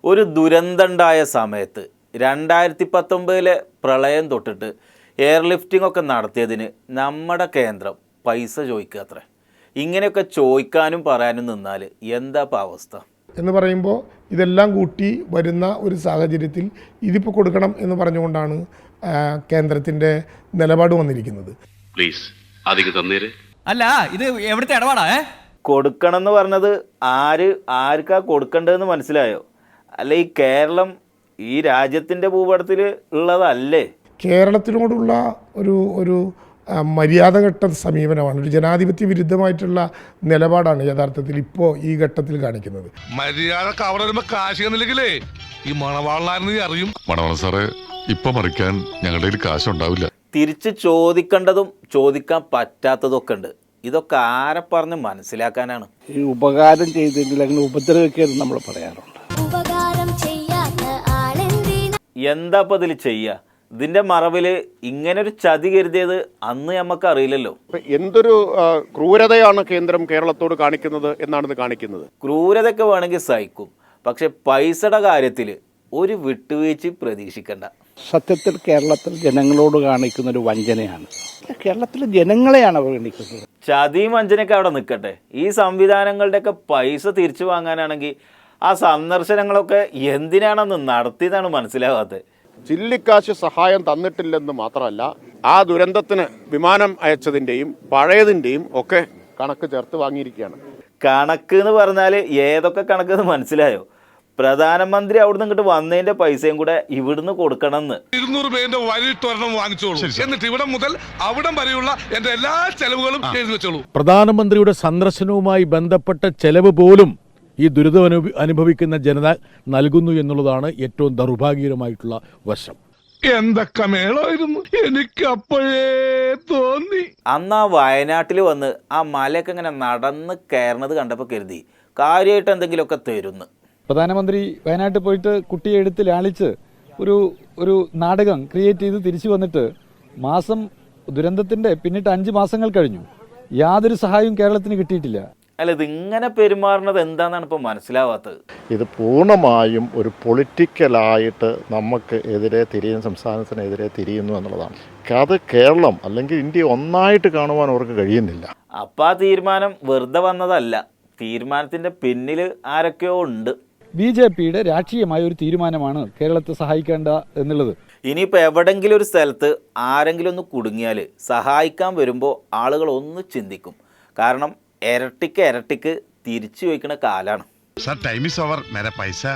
ഒരു ദുരന്തമുണ്ടായ സമയത്ത് 2019 പ്രളയം തൊട്ടിട്ട് എയർലിഫ്റ്റിംഗ് ഒക്കെ നടത്തിയതിന് നമ്മുടെ കേന്ദ്രം പൈസ ചോദിക്കുക അത്രേ. ഇങ്ങനെയൊക്കെ ചോദിക്കാനും പറയാനും നിന്നാൽ എന്താ ഇപ്പോൾ അവസ്ഥ എന്ന് പറയുമ്പോൾ ഇതെല്ലാം കൂട്ടി വരുന്ന ഒരു സാഹചര്യത്തിൽ ഇതിപ്പോൾ കൊടുക്കണം എന്ന് പറഞ്ഞുകൊണ്ടാണ് കേന്ദ്രത്തിൻ്റെ നിലപാട് വന്നിരിക്കുന്നത്. പ്ലീസ് അധികം തന്നേര്. അല്ല ഇത് എവിടുത്തെ ഇടപാടാ? കൊടുക്കണം എന്ന് പറഞ്ഞത് ആർക്കാ കൊടുക്കേണ്ടതെന്ന് മനസ്സിലായോ? അല്ല, ഈ കേരളം ഈ രാജ്യത്തിൻ്റെ ഭൂപടത്തിൽ ഉള്ളതല്ലേ? കേരളത്തിനോടുള്ള ഒരു മര്യാദഘട്ട സമീപനമാണ്, ഒരു ജനാധിപത്യ വിരുദ്ധമായിട്ടുള്ള നിലപാടാണ് യഥാർത്ഥത്തിൽ ഇപ്പോൾ ഈ ഘട്ടത്തിൽ കാണിക്കുന്നത്. മര്യാദക്ക് അവിടെ വരുമ്പോ കാശിക്കുന്നില്ലെങ്കിലേ ഈ മണവാളനായിരുന്നു അറിയും. മണവാളൻ സാറേ, ഇപ്പൊ മറിക്കാൻ ഞങ്ങളുടെ കയ്യിൽ കാശുണ്ടാവില്ല. തിരിച്ച് ചോദിക്കേണ്ടതും ചോദിക്കാൻ പറ്റാത്തതൊക്കെ ഉണ്ട്. ഇതൊക്കെ ആരെ പറഞ്ഞ് മനസ്സിലാക്കാനാണ്? ഈ ഉപകാരം ചെയ്തെങ്കിൽ അങ്ങനെ ഉപദ്രവിക്കരുത് നമ്മൾ പറയാറുണ്ട്. എന്താ ഇപ്പം ഇതിൽ ചെയ്യുക? ഇതിൻ്റെ മറവിൽ ഇങ്ങനൊരു ചതി കരുതിയത് അന്ന് നമുക്ക് അറിയില്ലല്ലോ. എന്തൊരു ക്രൂരതയാണ് കേന്ദ്രം കേരളത്തോട് കാണിക്കുന്നത് എന്നാണ് ഇത് കാണിക്കുന്നത്. ക്രൂരതൊക്കെ വേണമെങ്കിൽ സഹിക്കും, പക്ഷെ പൈസയുടെ കാര്യത്തിൽ ഒരു വിട്ടുവീഴ്ച പ്രതീക്ഷിക്കണ്ട. സത്യത്തിൽ കേരളത്തിൽ ജനങ്ങളോട് കാണിക്കുന്ന ഒരു വഞ്ചനയാണ്. കേരളത്തിലെ ജനങ്ങളെയാണ് അവർ കാണിക്കുന്നത്. ചതിയും വഞ്ചനയൊക്കെ അവിടെ നിൽക്കട്ടെ, ഈ സംവിധാനങ്ങളുടെയൊക്കെ പൈസ തിരിച്ചു വാങ്ങാനാണെങ്കിൽ ആ സന്ദർശനങ്ങളൊക്കെ എന്തിനാണെന്ന് നടത്തിയതാണ് മനസ്സിലാവാത്തത്. ചില്ലിക്കാശ് സഹായം തന്നിട്ടില്ലെന്ന് മാത്രമല്ല, ആ ദുരന്തത്തിന് വിമാനം അയച്ചതിൻ്റെയും പഴയതിൻ്റെയും ഒക്കെ കണക്ക് ചേർത്ത് വാങ്ങിയിരിക്കുകയാണ്. കണക്ക് എന്ന് പറഞ്ഞാൽ ഏതൊക്കെ കണക്കെന്ന് മനസ്സിലായോ? പ്രധാനമന്ത്രി അവിടുന്ന് ഇങ്ങോട്ട് വന്നതിന്റെ പൈസയും കൂടെ ഇവിടുന്ന് കൊടുക്കണമെന്ന്. 200 പേരുടെ വരിട്ടൊരെണ്ണം വാങ്ങിച്ചോളൂ, എന്നിട്ട് ഇവിടെ മുതൽ അവിടം വരെയുള്ള എന്റെ എല്ലാ ചെലവുകളും എഴുതി വെച്ചോളൂ. പ്രധാനമന്ത്രിയുടെ സന്ദർശനവുമായി ബന്ധപ്പെട്ട ചെലവ് പോലും ഈ ദുരിതം അനുഭവിക്കുന്ന ജനത നൽകുന്നു എന്നുള്ളതാണ് ഏറ്റവും ദൗർഭാഗ്യകരമായിട്ടുള്ള വശം. എന്തൊക്കെ മേളായിരുന്നു, എനിക്ക് അപ്പോഴേ തോന്നി. അന്ന് ആ വയനാട്ടിൽ വന്ന് ആ മലയൊക്കെ ഇങ്ങനെ നടന്ന് കയറണത് കണ്ടപ്പോൾ കരുതി കാര്യമായിട്ട് എന്തെങ്കിലുമൊക്കെ തരുന്നു. പ്രധാനമന്ത്രി വയനാട്ടിൽ പോയിട്ട് കുട്ടിയെ എടുത്ത് ലാളിച്ച് ഒരു നാടകം ക്രിയേറ്റ് ചെയ്ത് തിരിച്ചു വന്നിട്ട് ദുരന്തത്തിൻ്റെ പിന്നിട്ട് 5 മാസങ്ങൾ കഴിഞ്ഞു. യാതൊരു സഹായവും കേരളത്തിന് കിട്ടിയിട്ടില്ല. അല്ല, ഇതിങ്ങനെ പെരുമാറുന്നത് എന്താണെന്നാണ് ഇപ്പോൾ മനസ്സിലാവാത്തത്. ഇത് പൂർണ്ണമായും ഒരു പൊളിറ്റിക്കലായിട്ട് നമുക്ക് എതിരെ തിരിയുന്ന, സംസ്ഥാനത്തിനെതിരെ തിരിയുന്നു എന്നുള്ളതാണ്. അത് കേരളം അല്ലെങ്കിൽ ഇന്ത്യ ഒന്നായിട്ട് കാണുവാൻ അവർക്ക് കഴിയുന്നില്ല. അപ്പം ആ തീരുമാനം വെറുതെ വന്നതല്ല, തീരുമാനത്തിൻ്റെ പിന്നിൽ ആരൊക്കെയോ ഉണ്ട്. BJPയുടെ രാഷ്ട്രീയമായ ഒരു തീരുമാനമാണ് കേരളത്തെ സഹായിക്കേണ്ട എന്നുള്ളത്. ഇനിയിപ്പോൾ എവിടെങ്കിലും ഒരു സ്ഥലത്ത് ആരെങ്കിലും ഒന്ന് കുടുങ്ങിയാൽ സഹായിക്കാൻ വരുമ്പോൾ ആളുകൾ ഒന്ന് ചിന്തിക്കും. കാരണം ഇരട്ടിക്ക് തിരിച്ചു വയ്ക്കുന്ന കാലാണ്. Sir, time is over. മേരെ പൈസ